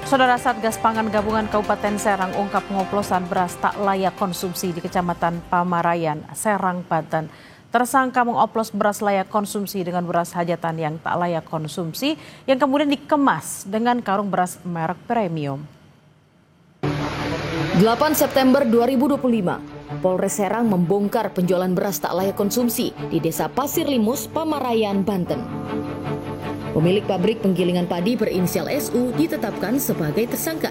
Saudara, Satgas Pangan Gabungan Kabupaten Serang ungkap pengoplosan beras tak layak konsumsi di Kecamatan Pamarayan, Serang, Banten. Tersangka mengoplos beras layak konsumsi dengan beras hajatan yang tak layak konsumsi yang kemudian dikemas dengan karung beras merek premium. 8 September 2025, Polres Serang membongkar penjualan beras tak layak konsumsi di Desa Pasir Limus, Pamarayan, Banten. Pemilik pabrik penggilingan padi berinisial SU ditetapkan sebagai tersangka.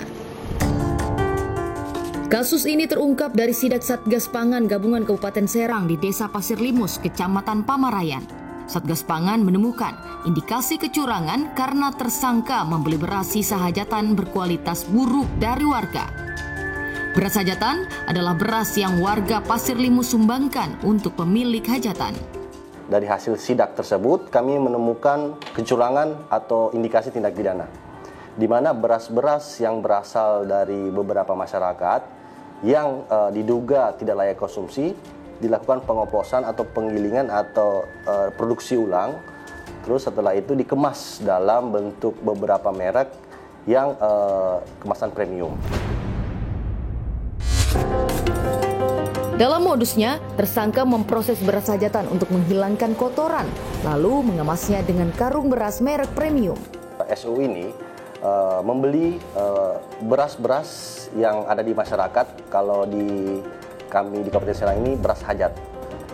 Kasus ini terungkap dari sidak Satgas Pangan Gabungan Kabupaten Serang di Desa Pasir Limus, Kecamatan Pamarayan. Satgas Pangan menemukan indikasi kecurangan karena tersangka membeli beras sisa hajatan berkualitas buruk dari warga. Beras hajatan adalah beras yang warga Pasir Limus sumbangkan untuk pemilik hajatan. Dari hasil sidak tersebut, kami menemukan kecurangan atau indikasi tindak pidana, di mana beras-beras yang berasal dari beberapa masyarakat yang diduga tidak layak konsumsi, dilakukan pengoplosan atau penggilingan atau produksi ulang, terus setelah itu dikemas dalam bentuk beberapa merek yang kemasan premium. Dalam modusnya, tersangka memproses beras hajatan untuk menghilangkan kotoran, lalu mengemasnya dengan karung beras merek premium. SU ini membeli beras-beras yang ada di masyarakat. Kalau di kami di Kabupaten Serang ini beras hajat,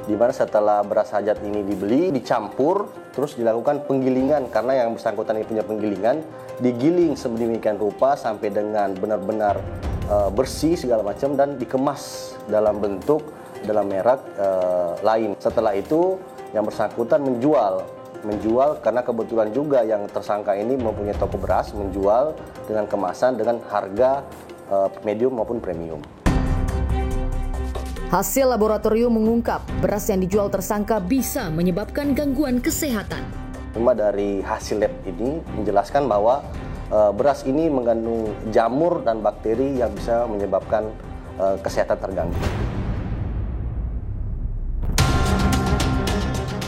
di mana setelah beras hajat ini dibeli, dicampur, terus dilakukan penggilingan karena yang bersangkutan ini punya penggilingan, digiling sedemikian rupa sampai dengan benar-benar bersih segala macam dan dikemas dalam bentuk dalam merek lain. Setelah itu yang bersangkutan menjual karena kebetulan juga yang tersangka ini mempunyai toko beras, menjual dengan kemasan dengan harga medium maupun premium. Hasil laboratorium mengungkap beras yang dijual tersangka bisa menyebabkan gangguan kesehatan. Cuma dari hasil lab ini menjelaskan bahwa beras ini mengandung jamur dan bakteri yang bisa menyebabkan kesehatan terganggu.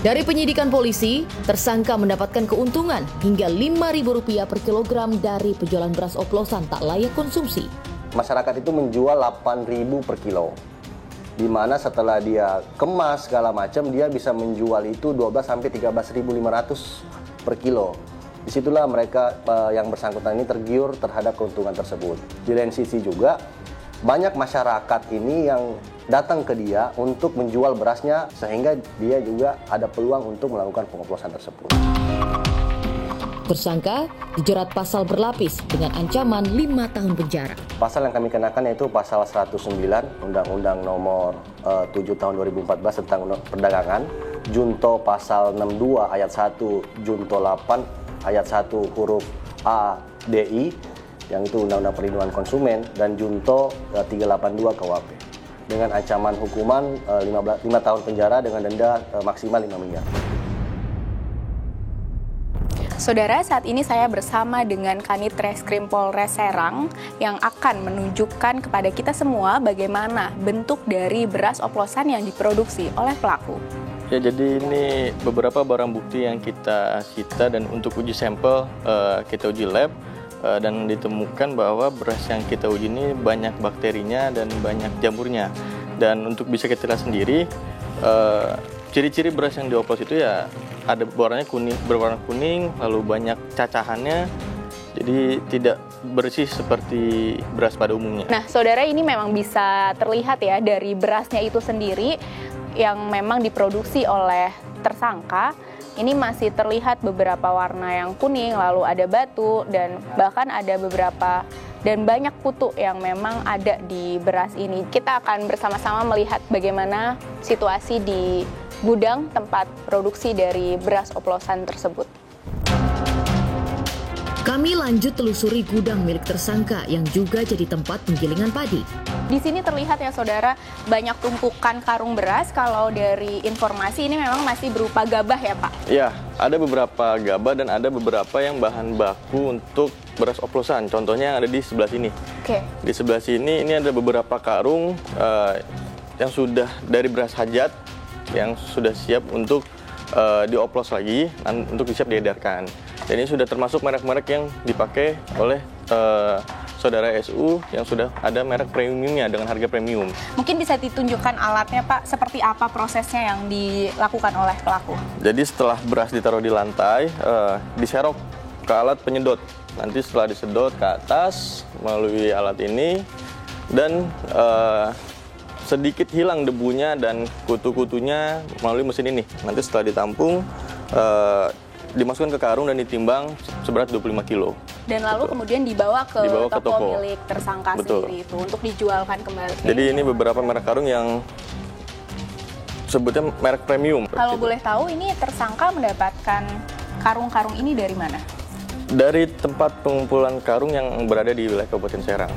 Dari penyidikan polisi, tersangka mendapatkan keuntungan hingga Rp5.000 per kilogram dari penjualan beras oplosan tak layak konsumsi. Masyarakat itu menjual Rp8.000 per kilo, di mana setelah dia kemas segala macam, dia bisa menjual itu Rp12.000 sampai Rp13.500 per kilo. Disitulah mereka yang bersangkutan ini tergiur terhadap keuntungan tersebut. Di lain sisi juga banyak masyarakat ini yang datang ke dia untuk menjual berasnya sehingga dia juga ada peluang untuk melakukan pengoplosan tersebut. Tersangka dijerat pasal berlapis dengan ancaman 5 tahun penjara. Pasal yang kami kenakan yaitu pasal 109 Undang-Undang Nomor 7 Tahun 2014 tentang perdagangan, junto pasal 62 ayat 1, junto 8 ayat 1 huruf A, DI, yang itu Undang-Undang Perlindungan Konsumen, dan junto 382 KUHP. Dengan ancaman hukuman 5 tahun penjara dengan denda maksimal 5 miliar. Saudara, saat ini saya bersama dengan Kanit Reskrim Polres Serang yang akan menunjukkan kepada kita semua bagaimana bentuk dari beras oplosan yang diproduksi oleh pelaku. Ya, jadi ini beberapa barang bukti yang kita sita dan untuk uji sampel kita uji lab dan ditemukan bahwa beras yang kita uji ini banyak bakterinya dan banyak jamurnya. Dan untuk bisa kita lihat sendiri, ciri-ciri beras yang dioplos itu ya ada berwarna kuning, lalu banyak cacahannya, jadi tidak bersih seperti beras pada umumnya. Nah, saudara, ini memang bisa terlihat ya dari berasnya itu sendiri yang memang diproduksi oleh tersangka. Ini masih terlihat beberapa warna yang kuning, lalu ada batu, dan bahkan ada beberapa dan banyak kutu yang memang ada di beras ini. Kita akan bersama-sama melihat bagaimana situasi di gudang tempat produksi dari beras oplosan tersebut. Kami lanjut telusuri gudang milik tersangka yang juga jadi tempat penggilingan padi. Di sini terlihat ya saudara, banyak tumpukan karung beras. Kalau dari informasi ini memang masih berupa gabah ya Pak? Ya, ada beberapa gabah dan ada beberapa yang bahan baku untuk beras oplosan. Contohnya yang ada di sebelah sini. Oke. Di sebelah sini ini ada beberapa karung yang sudah dari beras hajat yang sudah siap untuk dioplos lagi untuk siap diedarkan. Dan ini sudah termasuk merek-merek yang dipakai oleh saudara SU yang sudah ada merek premiumnya dengan harga premium. Mungkin bisa ditunjukkan alatnya Pak, seperti apa prosesnya yang dilakukan oleh pelaku? Jadi setelah beras ditaruh di lantai, diserok ke alat penyedot. Nanti setelah disedot ke atas melalui alat ini, dan sedikit hilang debunya dan kutu-kutunya melalui mesin ini. Nanti setelah ditampung, dimasukkan ke karung dan ditimbang seberat 25 kilo. Dan lalu kemudian dibawa ke toko milik tersangka sendiri itu untuk dijualkan kembali. Jadi ini beberapa merek karung yang sebutnya merek premium. Kalau boleh tahu, ini tersangka mendapatkan karung-karung ini dari mana? Dari tempat pengumpulan karung yang berada di wilayah Kabupaten Serang.